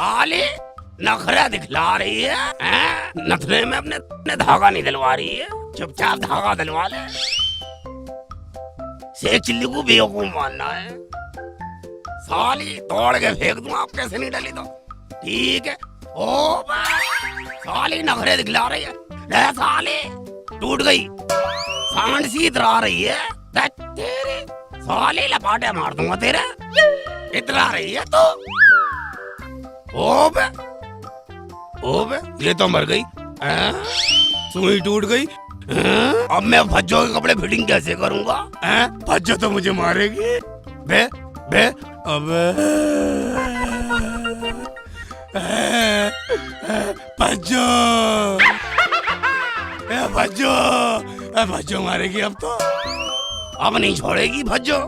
साले नखरा दिखला रही है, नथने में अपने धागा नहीं दिलवा रही है। चुपचाप धागा दिलवा ले। शेख चिल्ली को बेवकूफ मानना है। साली तोड़ के फेंक दूं, आप कैसे नहीं डली तो ठीक है। ओ साली नखरे दिखला रही है। साली टूट गई, सांड सी इतरा रही है। तेरे साली लपाटे मार दूंगा तेरे। इतरा रही है तो ओबे ये तो मर गई। सुई टूट गई। अब मैं भज्जो के कपड़े फिटिंग कैसे करूंगा? भज्जो तो मुझे मारेगी। बे बे अबे भज्जो भज्जो भज्जो मारेगी अब तो। अब नहीं छोड़ेगी भज्जो।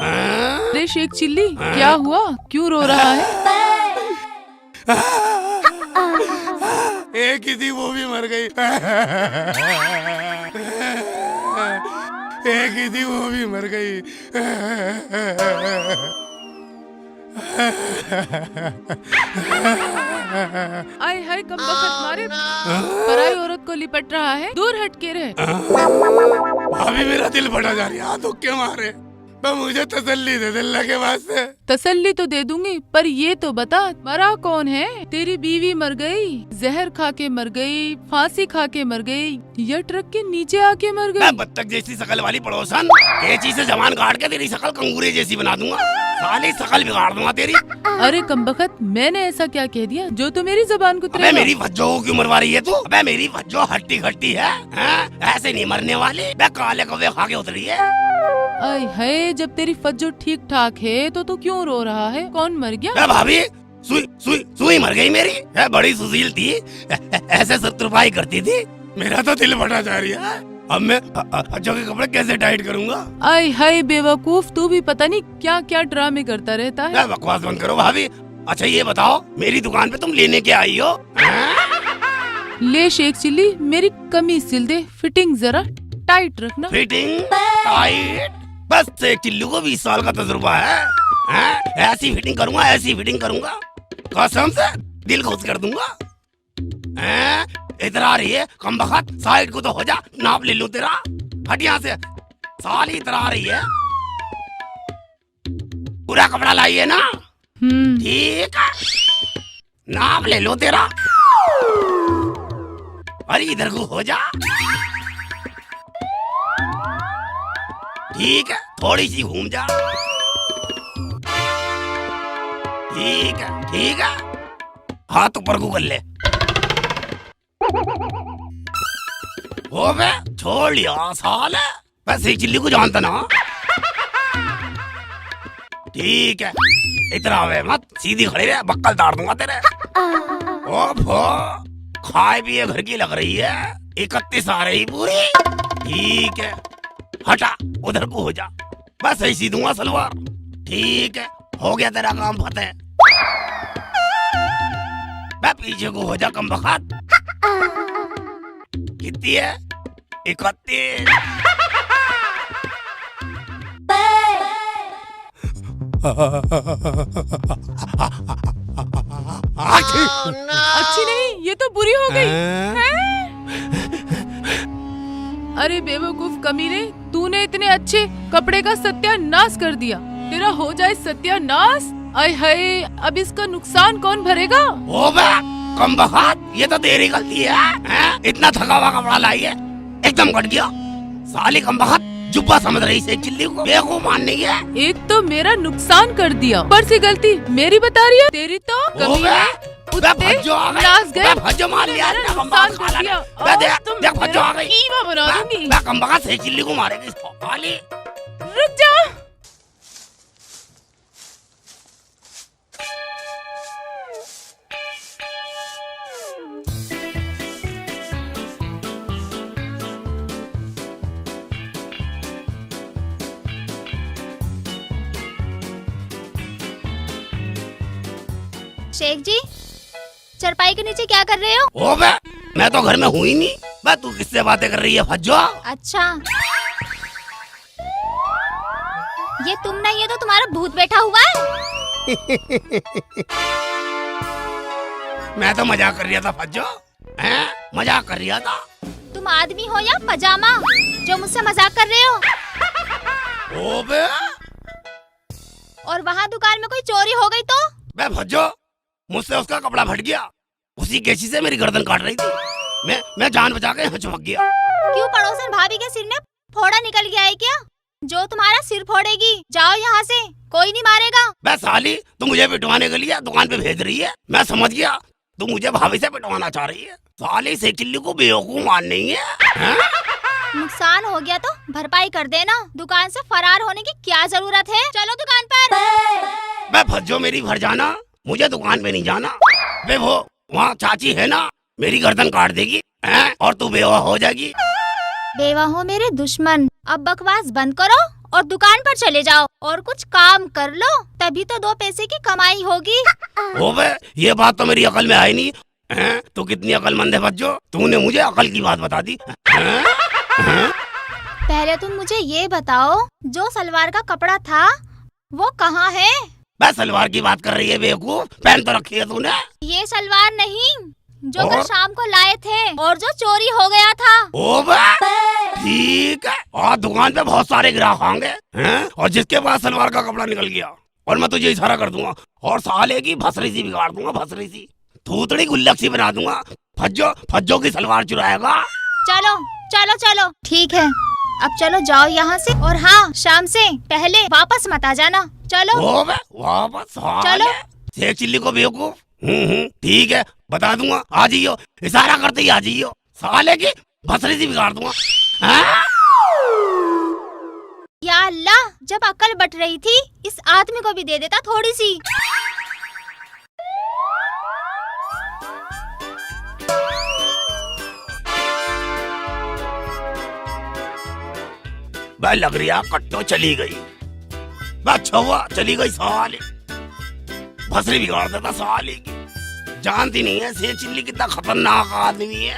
अरे शेख चिल्ली क्या हुआ, क्यों रो रहा है? एक ही थी वो भी मर गई। एक ही थी वो भी मर गई। आय हाय कमबख्त मारे, पराई औरत को लिपट रहा है, दूर हट के रहे। भाभी मेरा दिल फटा जा रही है, तो क्यों मारे? तो मुझे तसल्ली दे दिल के वास्ते। तसल्ली तो दे दूंगी, पर ये तो बता मरा कौन है? तेरी बीवी मर गई, जहर खा के मर गई, फांसी खा के मर गई, या ट्रक के नीचे आके मर गई? बत्तख जैसी शकल वाली पड़ोसन, कैंची से जवान काट के तेरी शकल कंगूरे जैसी बना दूंगा। साली शकल बिगाड़ दूंगा तेरी। अरे कमबख्त, मैंने ऐसा क्या कह दिया जो तू मेरी जबान को अबे मेरी भज्जो को क्यों मरवा रही है तू? अबे मेरी भज्जो हट्टी खट्टी है, ऐसे नहीं मरने वाली। बे काले कौवे खा के उतरी है। आय हाय, जब तेरी फज्जो ठीक ठाक है तो तू क्यों रो रहा है? कौन मर गया? भाभी सुई मर गई मेरी। बड़ी सुशील थी, ऐसे शत्रुपाई करती थी। मेरा तो दिल फटा जा रही है। अब मैं भज्जो के कपड़े कैसे टाइट करूंगा? आय हाय बेवकूफ, तू भी पता नहीं क्या क्या ड्रामे करता रहता है। बकवास बंद करो भाभी। अच्छा ये बताओ, मेरी दुकान पे तुम लेने क्या आई हो? ले शेख चिल्ली, मेरी कमीज सिल दे, फिटिंग जरा टाइट रखना। Fitting tight? बस शेख चिल्लू को 20 साल का तजुर्बा है। ऐसी फिटिंग करूंगा, ऐसी फिटिंग करूंगा, कसम से दिल खुश कर दूंगा। इतरा रही है कमबख्त, साइड को तो हो जा, नाप ले लूं तेरा। हट यहाँ से। साली इतरा रही है। पूरा कपड़ा लाइए ना? ठीक है, नाप ले लो तेरा। अरे इधर को हो जा। ठीक है, थोड़ी सी घूम जा। ठीक है, हाथ ऊपर को कर ले। हो बे, छोड़ लिया साल है। वैसे चिल्ली को जानता ना। ठीक है, इतना वे मत, सीधी खड़ी रहे, बक्कल ताड़ दूंगा तेरे। ओफो, खाए पिए घर की लग रही है। 31 आ रही पूरी। ठीक है, हटा, उधर को हो जा। बस ऐसी दूंगा सलवार। ठीक है, हो गया तेरा काम फतेह। मैं पीछे को हो जा कमबख्त। कितनी है? 31। अच्छी नहीं, ये तो बुरी हो गई। अरे बेवकूफ कमीने, तूने इतने अच्छे कपड़े का सत्यानाश कर दिया। तेरा हो जाए सत्यानाश। आय हाय, अब इसका नुकसान कौन भरेगा? ओ बे कमबख्त, ये तो तेरी गलती है। इतना थका हुआ कपड़ा लाई है, एकदम कट गया। साली कमबख्त, जुब्बा समझ रही से चिल्ली को बेवकूफ मानने की है। एक तो मेरा नुकसान कर दिया, ऊपर से गलती मेरी बता रही है। तेरी तो कमीने, नाच गए, भज्जो मार लिया, नुकसान कर दिया। देख भज्जो आ गई। कीमा बना दूंगी। कमबख्त से चिल्ली को मारेगी। रुक जा। शेख जी, चरपाई के नीचे क्या कर रहे हो? ओ बे, मैं तो घर में हूँ ही नहीं। बे तू किससे बातें कर रही है भज्जो? अच्छा, ये तुम नहीं है तो तुम्हारा भूत बैठा हुआ है। मैं तो मजाक कर रहा था फज्जो, हैं? मजाक कर रहा था। तुम आदमी हो या पजामा जो मुझसे मजाक कर रहे हो? ओबे और वहाँ दुकान में कोई चोरी हो गई तो? बे फज्जो, मुझसे उसका कपड़ा फट गया, उसी कैची से मेरी गर्दन काट रही थी, मैं जान बचा के यहाँ चिपक गया। क्यों पड़ोसन भाभी के सिर में फोड़ा निकल गया है क्या? जो तुम्हारा सिर फोड़ेगी, जाओ यहाँ से, कोई नहीं मारेगा। बे साली, तू मुझे पिटवाने के लिए दुकान पे भेज रही है, मैं समझ गया तू मुझे भाभी से पिटवाना चाह रही है। साली से चिल्ली को बेवकूफ मान नहीं है। नुकसान हो गया तो भरपाई कर देना, दुकान से फरार होने की क्या जरूरत है? चलो दुकान पर। बे फज्जो मेरी भर जाना, मुझे दुकान पे नहीं जाना। बे वो वहाँ चाची है ना, मेरी गर्दन काट देगी, हैं? और तू बेवा हो जाएगी। बेवा हो मेरे दुश्मन, अब बकवास बंद करो और दुकान पर चले जाओ और कुछ काम कर लो, तभी तो 2 पैसे की कमाई होगी। ओ बे, ये बात तो मेरी अकल में आई नहीं। हैं? तू कितनी अकलमंद है बच्चो, तूने मुझे अकल की बात बता दी। हैं? हैं? पहले तुम मुझे ये बताओ, जो सलवार का कपड़ा था वो कहाँ है? बस सलवार की बात कर रही है बेवकूफ, पहन तो रखी है तूने। ये सलवार नहीं जो और? कल शाम को लाए थे और जो चोरी हो गया था। ओ बे, ठीक है, और दुकान पे बहुत सारे ग्राहक होंगे, हैं? और जिसके पास सलवार का कपड़ा निकल गया और मैं तुझे इशारा कर दूंगा और साले की भसरी सी बिगाड़ दूंगा, भसरी सी थूतड़ी गुल्लक सी बना दूंगा। फज्जो की सलवार चुराएगा। चलो चलो चलो, ठीक है, अब चलो जाओ यहाँ से, और हाँ शाम से पहले वापस मत आ जाना। चलो। ओ बे, वापस चलो। शेख चिल्ली को बेवकूफ। ठीक है, बता दूंगा, आ जाइयो, इशारा करते ही आ जाइयो, साले की भसरी सी बिगाड़ दूंगा। हाँ? या अल्लाह, जब अकल बट रही थी इस आदमी को भी दे देता थोड़ी सी। बे लग रहा कट्टो चली गई, बे छुआ चली गई, साले भसरी बिगाड़ देता साले की। जानती नहीं है शेख चिल्ली कितना खतरनाक आदमी है।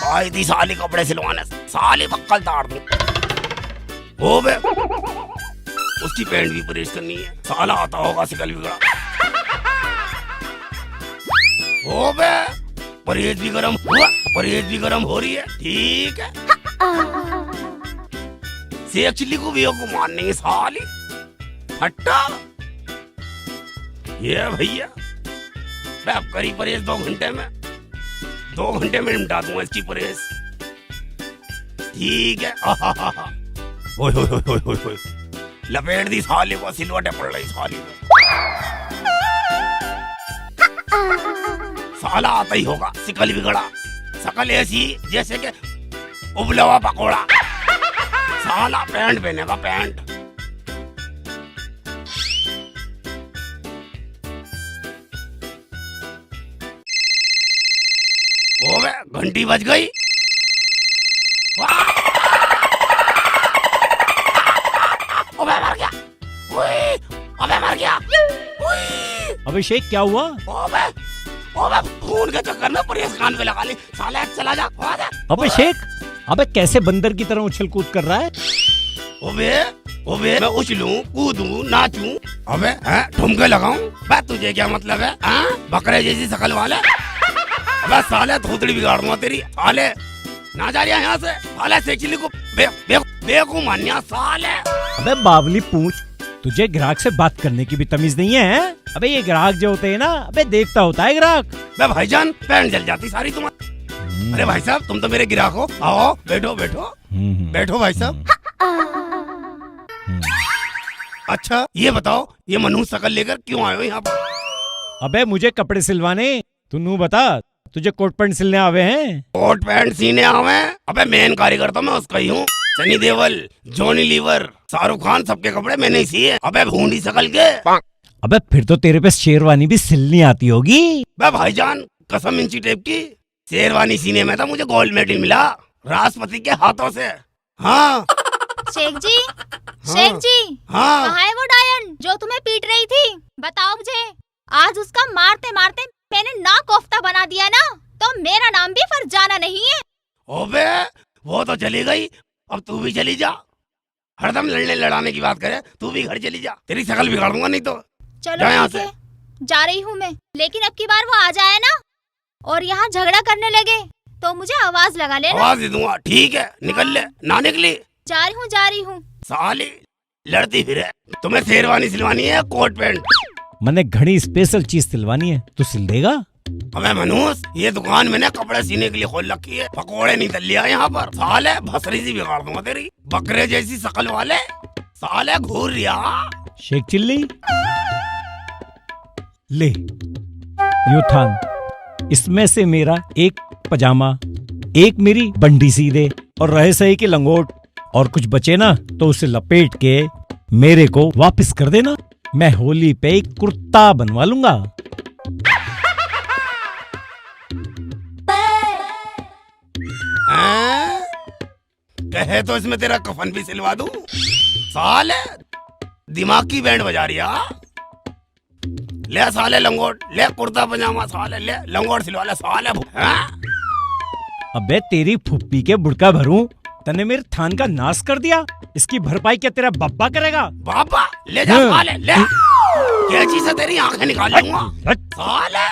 आई थी साली कपड़े सिलवाने, साली बक्कल ताड़ दूं। हो बे, उसकी पैंट भी परेश करनी है, साला आता होगा सिकल बिगड़ा। हो बे, परहेज भी गरम हुआ, परहेज भी गरम हो रही है, ठीक है। शेख चिल्ली को भी को मारने की साली हट्टा। ये भैया, मैं अब करी परहेज 2 घंटे में, 2 घंटे में निपटा दूंगा इसकी परहेज, ठीक है। ओए ओए ओए ओए ओए, लपेट दी साली को, सिलवटें पड़ रही साली को। साला आता ही होगा सिकल बिगड़ा, सकल ऐसी जैसे कि उबला हुआ पकोड़ा, साला पैंट पहनेगा पैंट। ओबे, घंटी बज गई। ओबे मर गया, ओबे मर गया। अभिषेक क्या हुआ? ओबे ओबे, खून के चक्कर में परहेज कान पे लगा ली, साले चला जा। अभिषेक, अबे कैसे बंदर की तरह उछल कूद कर रहा है? ओबे मैं उछलूं, कूदूं, नाचूं, अबे हैं ठुमके लगाऊं? बे तुझे क्या मतलब है, हैं? बकरे जैसी शकल वाले, अबे साले थोतड़ी बिगाड़ दूंगा तेरी, साले ना जा रहा यहाँ से, साले शेख चिल्ली को बेवकूफ मानिया साले। अबे बावली पूंछ, तुझे ग्राहक से बात करने की भी तमीज नहीं है? अबे ये ग्राहक जो होते हैं ना, अबे देवता होता है ग्राहक। बे भाईजान, पैंट जल जाती सारी तुम्हारी। अरे भाई साहब, तुम तो मेरे ग्राहक हो, आओ बैठो बैठो बैठो भाई साहब। अच्छा ये बताओ, ये मनहूस शकल लेकर क्यों आए हो यहाँ पर? अबे मुझे कपड़े सिलवाने, तू नू बता, तुझे कोट पैंट सिलने आवे हैं? कोट पैंट सीने आवे? अबे मेन कारीगर तो मैं उसका ही हूँ, सनी देओल, जॉनी लीवर, शाहरुख खान, सबके कपड़े मैंने ही सिए। अबे भूंडी शकल के। अबे फिर तो तेरे पे शेरवानी भी सिलनी आती होगी। बे भाईजान, कसम इंची टेप की, शेरवानी सीने में तो मुझे गोल्ड मेडल मिला राष्ट्रपति के हाथों से। हाँ शेख जी, शेख जी, हाँ कहाँ है वो डायन जो तुम्हें पीट रही थी? बताओ मुझे। आज उसका मारते मारते मैंने नाक कोफ्ता बना दिया ना, तो मेरा नाम भी फरजाना नहीं है। ओबे वो तो चली गई, अब तू भी चली जा। हरदम लड़ने लड़ाने की बात करे, तू भी घर चली जा, तेरी शकल बिगाड़ दूंगा नहीं तो। चलो जा यहाँ ठीक है, जा रही हूँ मैं, लेकिन अब की बार वो आ जाए ना और यहाँ झगड़ा करने लगे तो मुझे आवाज लगा लेना। आवाज दे दूंगा, ठीक है? निकल ले। ना निकली जा रही हूँ। साली लड़ती फिरे। तुम्हें शेरवानी सिलवानी है, कोट पैंट? मैंने घड़ी स्पेशल चीज सिलवानी है, तू सिल देगा? अबे मनूस, ये दुकान मैंने कपड़े सीने के लिए खोल रखी है, पकोड़े नहीं तल लिया यहाँ पर। साले भसरी सी बिगाड़ दूंगा तेरी, बकरे जैसी शकल वाले। साले घूर रिया। शेख चिल्ली ले, यो थान, इसमें से मेरा एक पजामा, एक मेरी बंडी सी दे, और रहे सही की लंगोट, और कुछ बचे ना तो उसे लपेट के मेरे को वापस कर देना। मैं होली पे एक कुर्ता बनवा लूंगा। हैं? कहे तो इसमें तेरा कफन भी सिलवा दूं। साले दिमाग की बैंड बजा रिया। ले साले लंगोट, ले कुर्ता पजामा, साले ले लंगोट सिलवा ले साले। हैं? अबे तेरी फुप्पी के बुड़का भरूं, तने मेरे थान का नाश कर दिया। इसकी भरपाई क्या तेरा बब्बा करेगा? बाबा ले जा साले, ले कैची से तेरी आंखें निकाल लूंगा। साले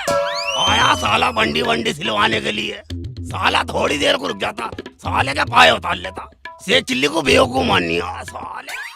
आया साला बंडी वंडी सिलवाने के लिए। साला थोड़ी देर को रुक जाता, साले के पाए उतार लेता। से चिल्ली को बेवकूफ माननी है साले।